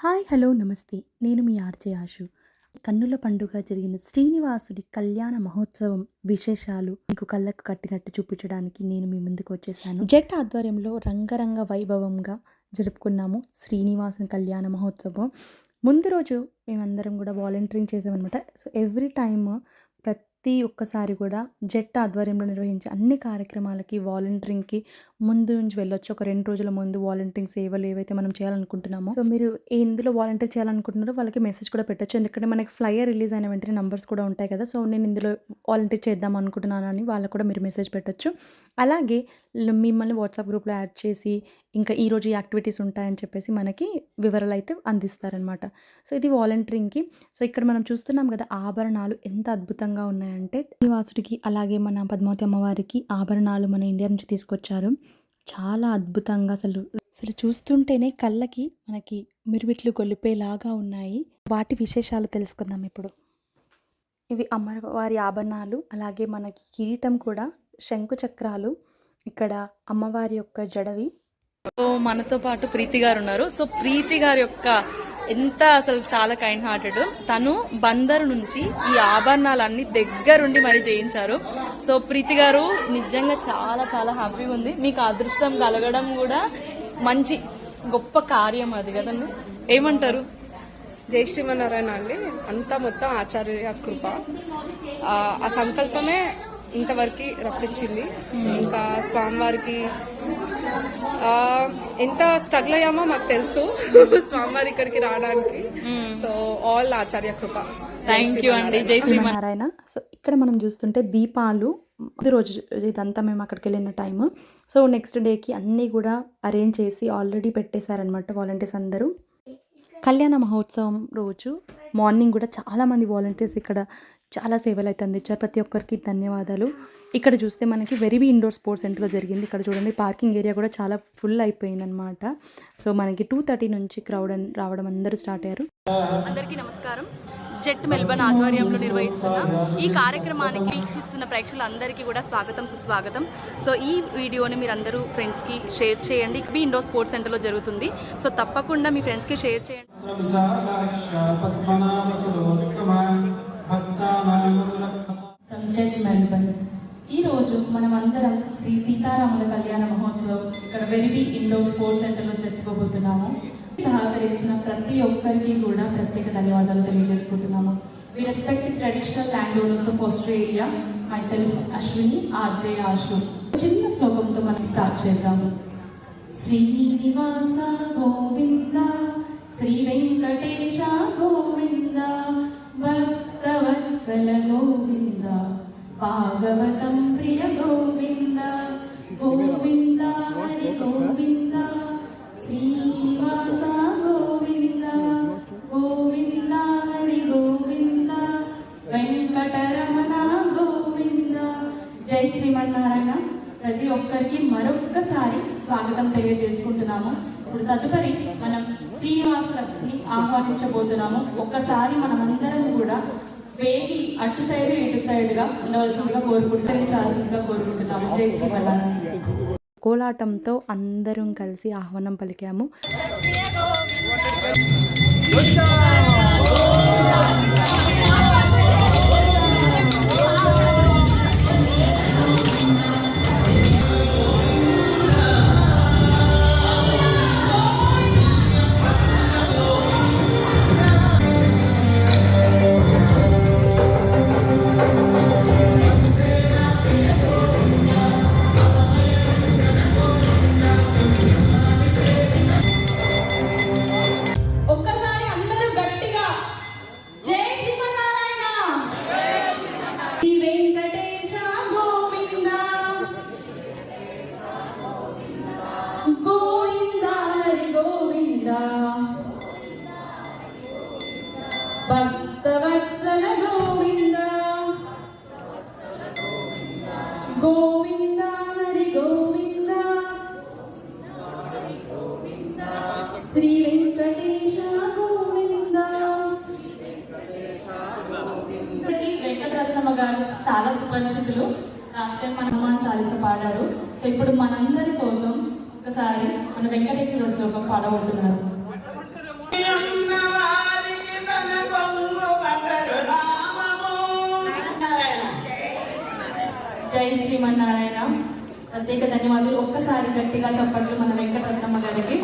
Hi hello నమస్తే. నేను మీ RJ Ashu. కన్నుల పండుగ జరిగిన శ్రీనివాసుడి కళ్యాణ మహోత్సవం విశేషాలు మీకు కళ్ళకు కట్టినట్టు చూపించడానికి నేను మీ ముందుకు వచ్చేసాను. జెట్ ఆధ్వర్యంలో రంగరంగ వైభవంగా జరుపుకున్నాము శ్రీనివాసుని కళ్యాణ మహోత్సవం. ముందు రోజు మేమందరం కూడా వాలంటీరింగ్ చేసామన్నమాట. సో ఎవ్రీ టైమ్ ప్రతి ఒక్కసారి కూడా జెట్ ఆధ్వర్యంలో నిర్వహించే అన్ని కార్యక్రమాలకి వాలంటీరింగ్‌కి ముందు నుంచి వెళ్ళొచ్చు. ఒక 2 రోజుల ముందు వాలంటీరింగ్ సేవలు ఏవైతే మనం చేయాలనుకుంటున్నామో, సో మీరు ఎందులో వాలంటీర్ చేయాలనుకుంటున్నారో వాళ్ళకి మెసేజ్ కూడా పెట్టొచ్చు. ఎందుకంటే మనకి ఫ్లైయర్ రిలీజ్ అయిన వెంటనే నంబర్స్ కూడా ఉంటాయి కదా! సో నేను ఇందులో వాలంటీర్ చేద్దాం అనుకుంటున్నానని వాళ్ళకి కూడా మీరు మెసేజ్ పెట్టొచ్చు. అలాగే మిమ్మల్ని వాట్సాప్ గ్రూప్‌లో యాడ్ చేసి ఇంకా ఈరోజు ఈ యాక్టివిటీస్ ఉంటాయని చెప్పేసి మనకి వివరాలైతే అందిస్తారనమాట. సో ఇది వాలంటీరింగ్‌కి. సో ఇక్కడ మనం చూస్తున్నాం కదా, ఆభరణాలు ఎంత అద్భుతంగా ఉన్నాయంటే శ్రీనివాసుడికి అలాగే మన పద్మావతి అమ్మవారికి ఆభరణాలు మన ఇండియా నుంచి తీసుకొచ్చారు. చాలా అద్భుతంగా అసలు చూస్తుంటేనే కళ్ళకి మనకి మిరుమిట్లు గొలిపేలాగా ఉన్నాయి. వాటి విశేషాలు తెలుసుకుందాం ఇప్పుడు. ఇవి అమ్మవారి ఆభరణాలు, అలాగే మనకి కిరీటం కూడా, శంకు చక్రాలు, ఇక్కడ అమ్మవారి యొక్క జడవి. సో మనతో పాటు ప్రీతి గారు ఉన్నారు. సో ప్రీతి గారి యొక్క ఎంత అసలు చాలా కైండ్ హార్టెడ్. తను బందరు నుంచి ఈ ఆభరణాలన్నీ దగ్గరుండి మరి చేయించారు. సో ప్రీతి గారు నిజంగా చాలా చాలా హ్యాపీగా ఉంది. మీకు అదృష్టం కలగడం కూడా మంచి గొప్ప కార్యం అది కదండి, ఏమంటారు? జై శ్రీమన్నారాయణ అండి. అంతా మొత్తం ఆచార్య కృప. ఆ సంకల్పమే ఇంతవరకు రప్పించింది. ఇంకా స్వామివారికి ఎంత స్ట్రగుల్ అయ్యామో మాకు తెలుసు స్వామివారి ఇక్కడికి రావడానికి. సో ఆల్ ఆచార్య కృప. థ్యాంక్ యూ అండి. జై శ్రీమన్నారాయణ. సో ఇక్కడ మనం చూస్తుంటే దీపాలు ముందు రోజు ఇదంతా మేము అక్కడికి వెళ్ళిన టైము. సో నెక్స్ట్ డేకి అన్నీ కూడా అరేంజ్ చేసి ఆల్రెడీ పెట్టేశారనమాట వాలంటీర్స్ అందరూ. కళ్యాణ మహోత్సవం రోజు మార్నింగ్ కూడా చాలామంది వాలంటీర్స్ ఇక్కడ చాలా సేవలు అయితే అందించారు. ప్రతి ఒక్కరికి ధన్యవాదాలు. ఇక్కడ చూస్తే మనకి వెరీబీ ఇండోర్ స్పోర్ట్స్ సెంటర్లో జరిగింది. ఇక్కడ చూడండి పార్కింగ్ ఏరియా కూడా చాలా ఫుల్ అయిపోయిందనమాట. సో మనకి 2:30 నుంచి క్రౌడ్ రావడం అందరూ స్టార్ట్ అయ్యారు. అందరికీ నమస్కారం. జెట్ మెల్బర్న్ ఆధ్వర్యంలో నిర్వహిస్తున్న ఈ కార్యక్రమానికి వీక్షిస్తున్న ప్రేక్షకులందరికీ కూడా స్వాగతం సుస్వాగతం. సో ఈ వీడియోని మీరు అందరూ ఫ్రెండ్స్కి షేర్ చేయండి. బీ ఇండోర్ స్పోర్ట్స్ సెంటర్లో జరుగుతుంది. సో తప్పకుండా మీ ఫ్రెండ్స్కి షేర్ చేయండి. జెట్ మెల్బర్న్ ఈరోజు మనమందరం శ్రీ సీతారాముల కళ్యాణ మహోత్సవం ఇక్కడ వెరిబీ ఇండోర్ స్పోర్ట్స్ సెంటర్లో జరుపుకోబోతున్నాము. సహకరించిన ప్రతి ఒక్కరికి కూడా ప్రత్యేక ధన్యవాదాలు తెలియజేసుకుంటున్నాము. We respect traditional land owners of Australia. Myself Ashwini, RJ Ashu. చిన్న శ్లోకంతో మనం స్టార్ట్ చేద్దాము. శ్రీనివాస గోవింద, శ్రీ వెంకటేశ గోవింద, భక్తవత్సల గోవింద, భాగవతం ప్రియ గోవింద, గోవింద హరి గోవింద, శ్రీనివాస గోవింద, గోవింద హరి గోవింద, వెంకటరమణ గోవింద. జై శ్రీమన్నారాయణ. ప్రతి ఒక్కరికి మరొక్కసారి స్వాగతం తెలియజేసుకుంటున్నాము. ఇప్పుడు తదుపరి మనం శ్రీనివాసుని ఆహ్వానించబోతున్నాము. ఒక్కసారి మనమందరం కూడా వేగి అటు సైడ్ ఇటు సైడ్గా ఉండవలసిందిగా కోరుకుంటున్నాము. జై శ్రీమన్నారాయణ. కోలాటంతో అందరం కలిసి ఆహ్వానం పలికాము. భక్తవత్సల గోవింద, గోవింద హరి గోవింద, శ్రీ వెంకటేశ గోవింద. వెంకటరత్నమ్మ గారు చాలా సుపరిచితులు. లాస్ట్ టైం మన హనుమాన్ చాలీసా పాడారు. సో ఇప్పుడు మనందరి కోసం ఒకసారి మన వెంకటేశ్వర శ్లోకం పాడబోతున్నారు. శ్రీమన్నారాయణ. ప్రత్యేక ధన్యవాదాలు. ఒక్కసారి గట్టిగా చప్పట్లు మన వెంకటరత్నమ్మ గారికి.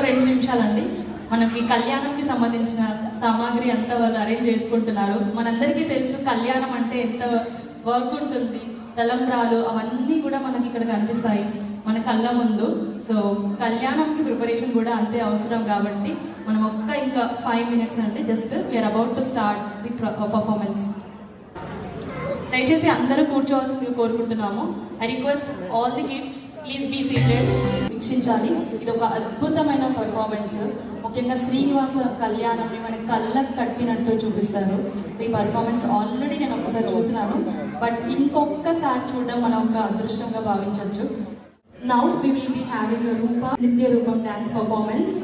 2 నిమిషాలండి. మనకి కళ్యాణంకి సంబంధించిన సామాగ్రి అంతా వాళ్ళు అరేంజ్ చేసుకుంటున్నారు. మనందరికీ తెలుసు కళ్యాణం అంటే ఎంత వర్క్ ఉంటుంది, తలంబ్రాలు అవన్నీ కూడా మనకి ఇక్కడ కనిపిస్తాయి మన కళ్ళ ముందు. సో కళ్యాణంకి ప్రిపరేషన్ కూడా అంతే అవసరం కాబట్టి మనం ఇంకా 5 minutes అండి. Just we are about to start the performance. దయచేసి అందరూ కూర్చోవాల్సిందిగా కోరుకుంటున్నాము. I request all the kids please be seated. వీక్షించాలి. ఇది ఒక అద్భుతమైన పర్ఫార్మెన్స్. ముఖ్యంగా శ్రీనివాస కళ్యాణంని మన కళ్ళకు కట్టినట్టు చూపిస్తారు. సో ఈ పర్ఫార్మెన్స్ ఆల్రెడీ నేను ఒకసారి చూసినాను, బట్ ఇంకొకసారి చూడడం మనం ఒక అదృష్టంగా భావించవచ్చు. Now we will be having నిత్య రూపం డాన్స్ పర్ఫార్మెన్స్.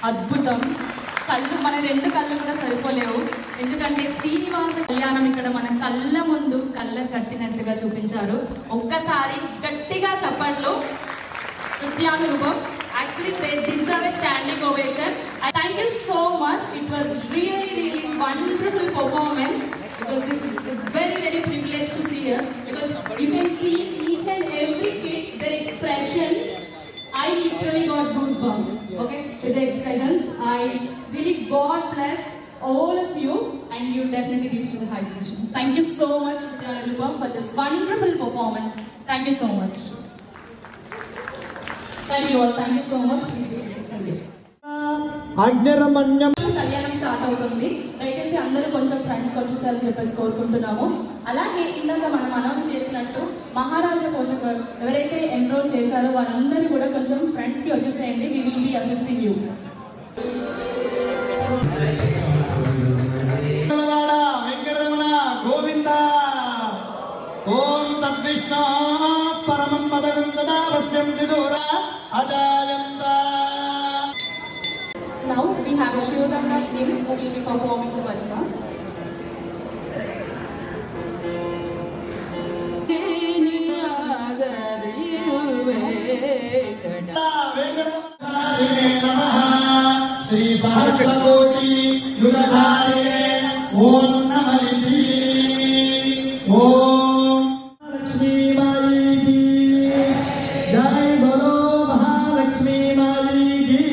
అద్భుతం. మన 2 కళ్ళు కూడా సరిపోలేవు. ఎందుకంటే శ్రీనివాస కళ్యాణం ఇక్కడ మన కళ్ళ ముందు కళ్ళ కట్టినట్టుగా చూపించారు. ఒక్కసారి గట్టిగా చప్పట్లు. నృత్యానురూపం. Actually they deserve a standing ovation. I thank you so much. It was really wonderful performance, because this is very privileged to see us, because you can see each and every kid, their expressions. I literally got goosebumps, okay, with the expressions. I really, God bless all of you, and you definitely reached to the high position. Thank you so much, Nityanurupam, for this wonderful performance. Thank you so much. Thank you all. Thank you so much. Thank you. అగ్నిరమణ్యం కళ్యాణం start అవుతుంది. దయచేసి అందరూ కొంచెం ఫ్రంట్కి వచ్చేసారని చెప్పేసి కోరుకుంటున్నాము. అలాగే ఇందాక మనం అనౌన్స్ చేసినట్టు మహారాజా పోషకర్ ఎవరైతే ఎన్రోల్ చేశారో వాళ్ళందరూ కూడా కొంచెం ఫ్రంట్కి వచ్చేసేయండి. We will be assisting you. Venkataramana Govinda. ఓం తద్విష్ణు పరమం పదం సదా పశ్యంతి దూర అదాయంత. Now we have a Shivaganga team who will be performing the bhajanas. Shri సహస్రకోటి యుగధారే ఓం నమః. ఓం లక్ష్మీ మాయి కీ జై. బోలో మహాలక్ష్మీ మాయి key.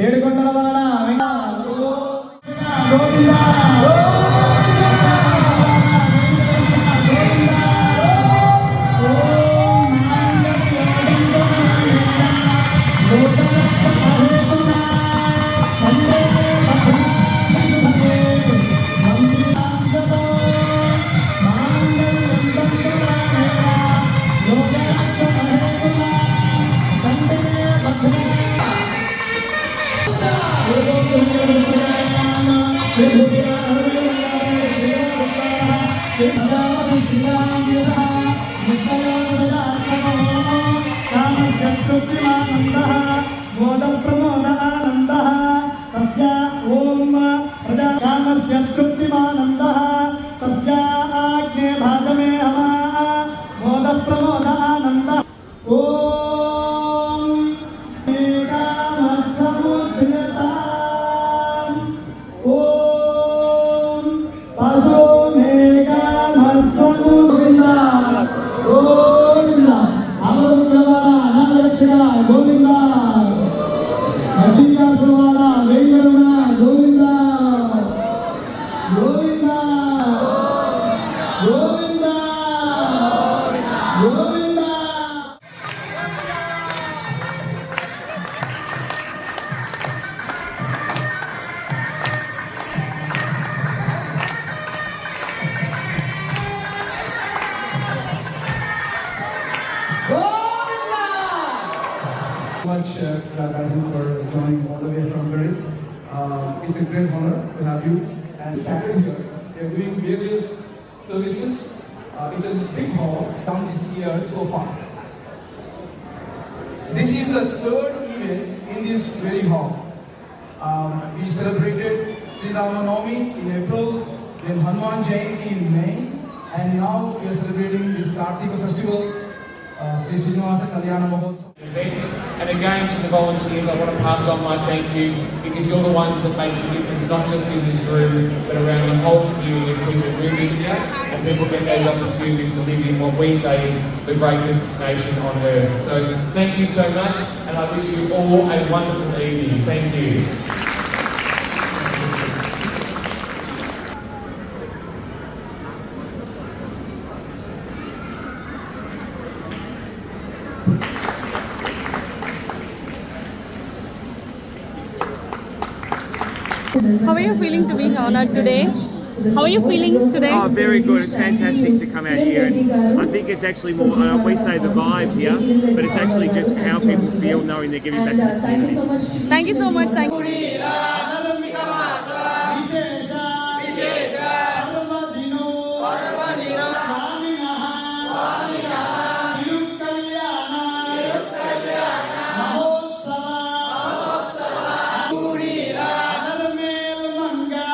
Edukondalavada Govinda. Govinda. Radhan, for joining all the way from Gari. It's a great honor to have you. And second here, we are doing various services. It's a big hall down this year so far. This is the third event in this very hall. We celebrated Sri Ramanavami in April, then Hanuman Jayanti in May, and now we are celebrating this Kartika festival, Sri Srinivasa Kalyana Mahotsav. Event. And again, to the volunteers, I want to pass on my thank you, because you're the ones that make the difference, not just in this room, but around the whole community as people move in here and people get those opportunities to live in what we say is the greatest nation on earth. So thank you so much, and I wish you all a wonderful evening. Thank you. How are you feeling to be honored today? How are you feeling today? Oh, very good. It's fantastic to come out here, and I think it's actually more, we say the vibe here, but it's actually just how people feel knowing they're giving back to the community. Thank you so much. Thank you. విశేష పర్వదినో స్వామినః తిరుకల్యాణ మహోత్సవ అలర్మేల్ మంగా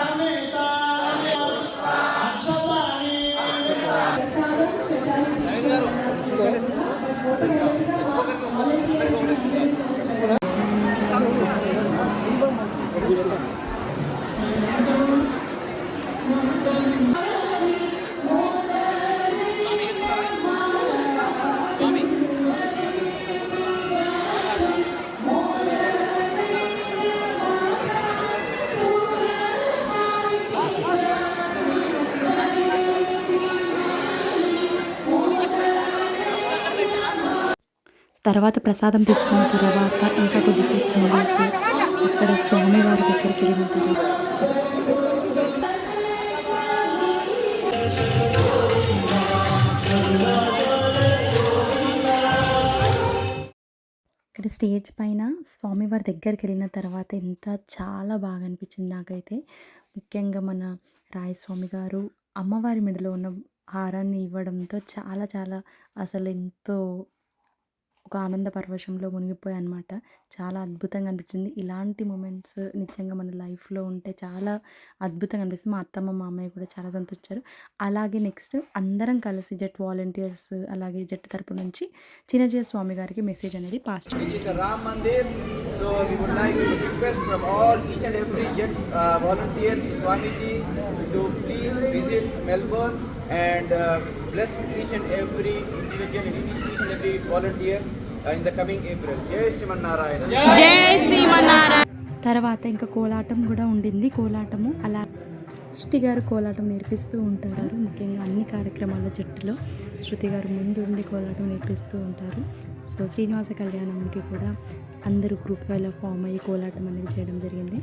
సమేత అక్షతాని తర్వాత ప్రసాదం తీసుకున్న తర్వాత ఇంకా కొద్దిసేపు ఉండేసి అక్కడ స్వామివారి దగ్గరికి వెళ్ళిన తర్వాత ఇక్కడ స్టేజ్ పైన స్వామివారి దగ్గరికి వెళ్ళిన తర్వాత చాలా బాగా అనిపించింది నాకైతే. ముఖ్యంగా మన రాయస్వామి గారు అమ్మవారి మెడలో ఉన్న హారాన్ని ఇవ్వడంతో చాలా అసలు ఎంతో ఒక ఆనంద పరవశంలో మునిగిపోయానమాట. చాలా అద్భుతంగా అనిపించింది. ఇలాంటి మూమెంట్స్ నిజంగా మన లైఫ్‌లో ఉంటే చాలా అద్భుతంగా అనిపిస్తుంది. మా అత్తమ్మ, మామయ్య కూడా చాలా సంతోషించారు. అలాగే నెక్స్ట్ అందరం కలిసి జెట్ వాలంటీర్స్ అలాగే జెట్ తరపు నుంచి చిన్నజీవ స్వామి గారికి మెసేజ్ అనేది పాస్ చేయాలి. It is a Ram Mandir, so we would like to request from all each and every jet volunteer, Swamiji, to please visit Melbourne and bless each and every individual, each and every volunteer in the coming April. Jai Sriman Narayana. జై శ్రీమన్నారాయణ. తర్వాత ఇంకా కోలాటం కూడా ఉండింది. కోలాటము అలా శృతి గారు కోలాటం నేర్పిస్తూ ఉంటారు. ముఖ్యంగా అన్ని కార్యక్రమాల జట్టులో శృతి గారు ముందు ఉండి కోలాటం నేర్పిస్తూ ఉంటారు. సో శ్రీనివాస కళ్యాణంకి కూడా అందరూ గ్రూప్గా ఇలా ఫామ్ అయ్యి కోలాటం అనేది చేయడం జరిగింది.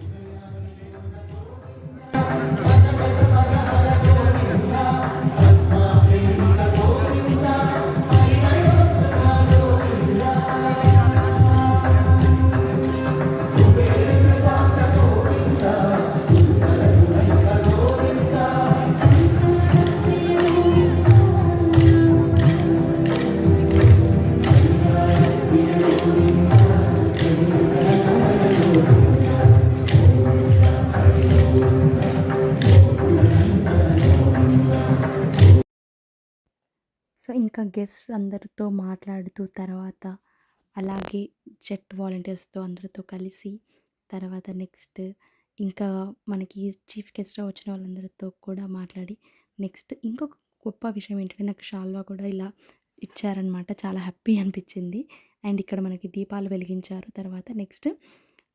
సో ఇంకా గెస్ట్స్ అందరితో మాట్లాడుతూ తర్వాత అలాగే జెట్ వాలంటీర్స్తో అందరితో కలిసి తర్వాత నెక్స్ట్ ఇంకా మనకి చీఫ్ గెస్ట్గా వచ్చిన వాళ్ళందరితో కూడా మాట్లాడి నెక్స్ట్ ఇంకొక గొప్ప విషయం ఏంటంటే నాకు షాల్వా కూడా ఇలా ఇచ్చారనమాట. చాలా హ్యాపీ అనిపించింది. అండ్ ఇక్కడ మనకి దీపాలు వెలిగించారు. తర్వాత నెక్స్ట్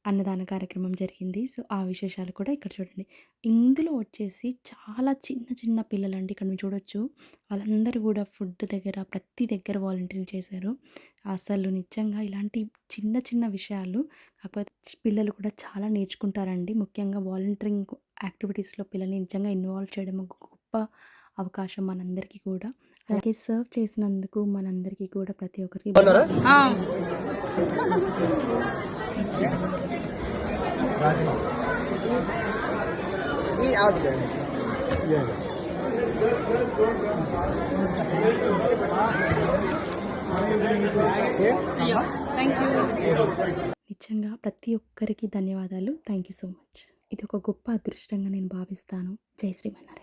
అన్నదాన కార్యక్రమం జరిగింది. సో ఆ విశేషాలు కూడా ఇక్కడ చూడండి. ఇందులో వచ్చేసి చాలా చిన్న పిల్లలండి. ఇక్కడ మీరు చూడొచ్చు. వాళ్ళందరూ కూడా ఫుడ్ దగ్గర ప్రతి దగ్గర వాలంటీరింగ్ చేశారు. అసలు నిజంగా ఇలాంటి చిన్న విషయాలు కాకపోతే పిల్లలు కూడా చాలా నేర్చుకుంటారండి. ముఖ్యంగా వాలంటీరింగ్ యాక్టివిటీస్లో పిల్లల్ని నిజంగా ఇన్వాల్వ్ చేయడం ఒక గొప్ప అవకాశం మనందరికీ కూడా. అలాగే సర్వ్ చేసినందుకు మనందరికీ కూడా ప్రతి ఒక్కరికి ఆ, జై శ్రీమన్నారాయణ. Thank you. నిజంగా ప్రతి ఒక్కరికి ధన్యవాదాలు. Thank you so much. ఇది ఒక గొప్ప అదృష్టంగా నేను భావిస్తాను. జై శ్రీమన్నారాయణ.